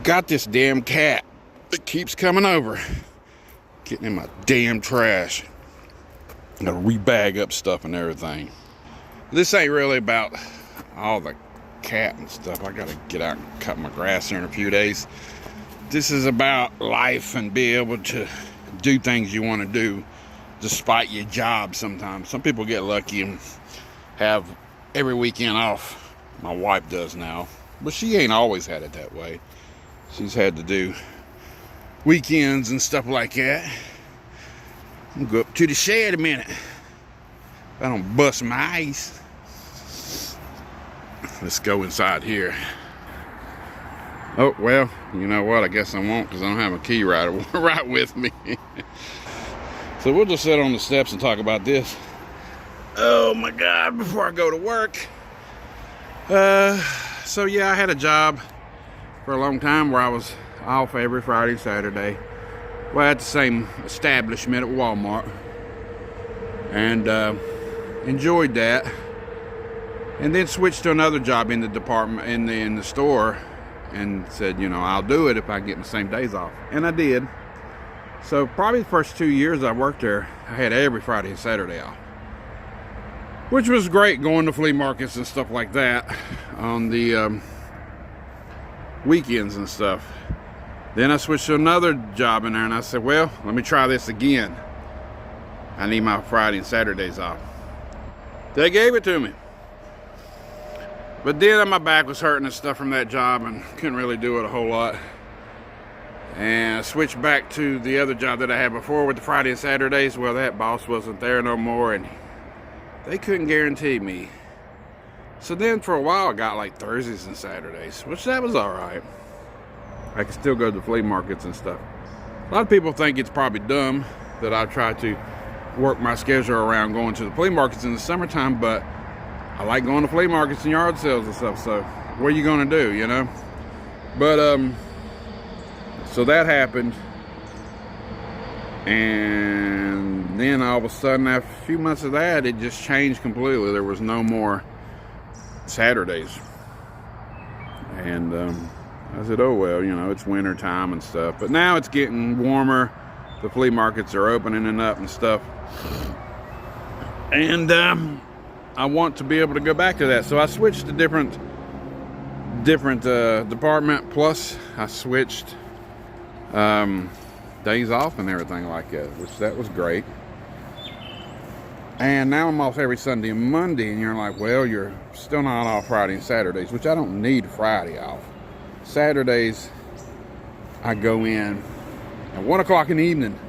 got this damn cat that keeps coming over, getting in my damn trash. I gotta rebag up stuff and everything. This ain't really about all the cat and stuff. I gotta get out and cut my grass here in a few days. This is about life and be able to do things you want to do despite your job sometimes. Some people get lucky and have every weekend off. My wife does now, but she ain't always had it that way. She's had to do weekends and stuff like that. I'm gonna go up to the shed a minute. If I don't bust my ice. Let's go inside here. Oh, well, you know what? I guess I won't because I don't have a key right with me. So we'll just sit on the steps and talk about this. Oh my God, before I go to work. So yeah, I had a job for a long time where I was off every Friday and Saturday. Well, at the same establishment at Walmart. And enjoyed that. And then switched to another job in the department, in the store, and said, you know, I'll do it if I get my same days off. And I did. So probably the first 2 years I worked there, I had every Friday and Saturday off. Which was great, going to flea markets and stuff like that on the weekends and stuff. Then I switched to another job in there and I said, well, let me try this again. I need my Friday and Saturdays off. They gave it to me. But then my back was hurting and stuff from that job and couldn't really do it a whole lot. And I switched back to the other job that I had before with the Friday and Saturdays. Well, that boss wasn't there no more and they couldn't guarantee me. So then for a while I got like Thursdays and Saturdays, which that was all right. I could still go to the flea markets and stuff. A lot of people think it's probably dumb that I try to work my schedule around going to the flea markets in the summertime, but I like going to flea markets and yard sales and stuff, so what are you gonna do, you know? But so that happened, and then all of a sudden after a few months of that, it just changed completely. There was no more Saturdays. And I said, oh well, you know, it's winter time and stuff, but now it's getting warmer. The flea markets are opening up and stuff, and I want to be able to go back to that. So I switched to different department, plus I switched days off and everything like that, which that was great. And now I'm off every Sunday and Monday, and you're like, well, you're still not off Friday and Saturdays, which I don't need Friday off. Saturdays I go in at 1 o'clock in the evening,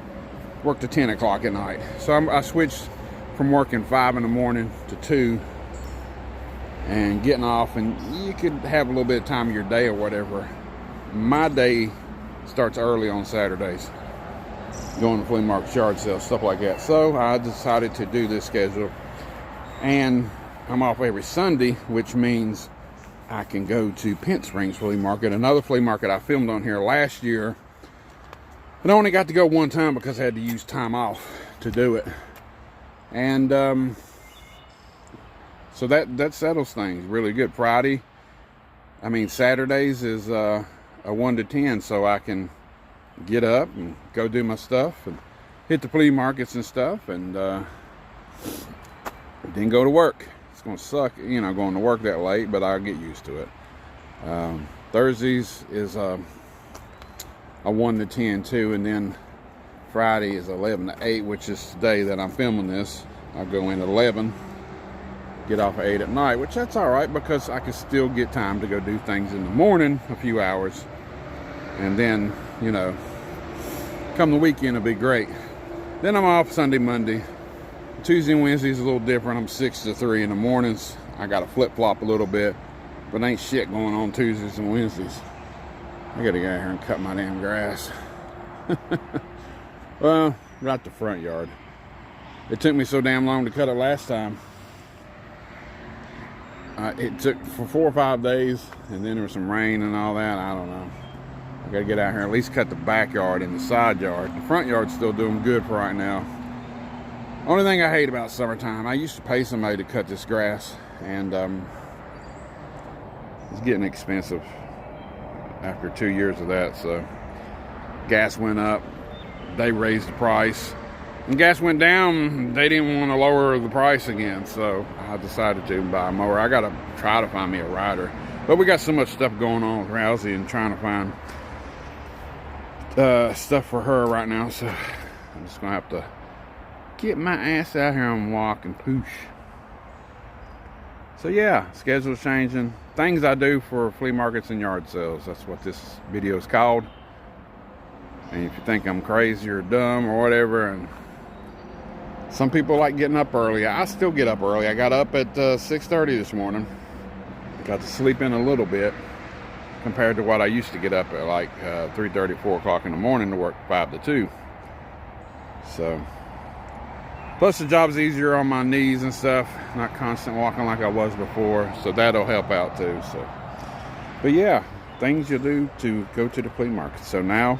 work to 10 o'clock at night. So I switched from working 5 in the morning to 2 and getting off, and you could have a little bit of time of your day or whatever. My day starts early on Saturdays, going to flea markets, yard sales, stuff like that. So I decided to do this schedule, and I'm off every Sunday, which means I can go to Pent Springs Flea Market, another flea market I filmed on here last year. But I only got to go one time because I had to use time off to do it. And so that settles things really good. Saturdays is a 1 to 10, so I can get up and go do my stuff and hit the flea markets and stuff, and then go to work. It's gonna suck, you know, going to work that late, but I'll get used to it. Thursdays is a 1 to 10 too, and then Friday is 11 to 8, which is today that I'm filming this. I'll go in at 11, get off at 8 at night, which that's all right because I can still get time to go do things in the morning, a few hours, and then, you know, come the weekend it'll be great. Then I'm off Sunday, Monday. Tuesday and Wednesday is a little different. I'm 6 to 3 in the mornings. I got to flip-flop a little bit, but ain't shit going on Tuesdays and Wednesdays. I gotta go out here and cut my damn grass. Well, right the front yard. It took me so damn long to cut it last time. It took for 4 or 5 days, and then there was some rain and all that. I don't know. I gotta get out here and at least cut the backyard and the side yard. The front yard's still doing good for right now. Only thing I hate about summertime, I used to pay somebody to cut this grass, and it's getting expensive. after 2 years of that. So gas went up, they raised the price. When gas went down, they didn't want to lower the price again, so I decided to buy a mower. I gotta try to find me a rider, but we got so much stuff going on with Rousey and trying to find stuff for her right now, so I'm just gonna have to get my ass out here and walk and poosh. So yeah, schedule's changing. Things I do for flea markets and yard sales. That's what this video is called. And if you think I'm crazy or dumb or whatever, and some people like getting up early. I still get up early. I got up at 6:30 this morning. Got to sleep in a little bit compared to what I used to get up at like 3:30, 4 o'clock in the morning to work 5 to 2. So, plus the job's easier on my knees and stuff. Not constant walking like I was before. So that'll help out too. So, but yeah, things you do to go to the flea market. So now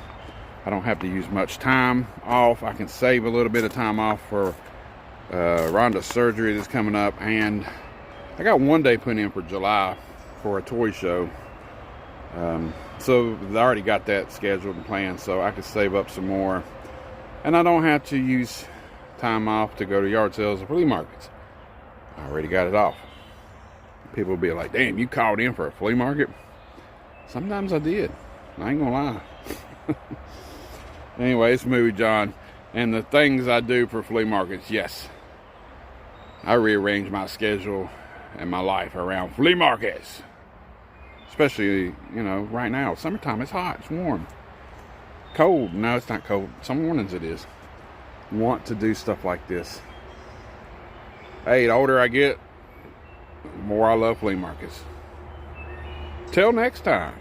I don't have to use much time off. I can save a little bit of time off for Rhonda's surgery that's coming up, and I got one day put in for July for a toy show. So I already got that scheduled and planned, so I could save up some more, and I don't have to use time off to go to yard sales or flea markets. I already got it off. People will be like, "Damn, you called in for a flea market?" Sometimes I did. I ain't gonna lie. Anyway, it's Movie John, and the things I do for flea markets, yes, I rearrange my schedule and my life around flea markets. Especially, you know, right now, summertime, it's hot, it's warm. Cold, no, it's not cold. Some mornings it is. Want to do stuff like this. Hey, the older I get, the more I love flea markets. Till next time.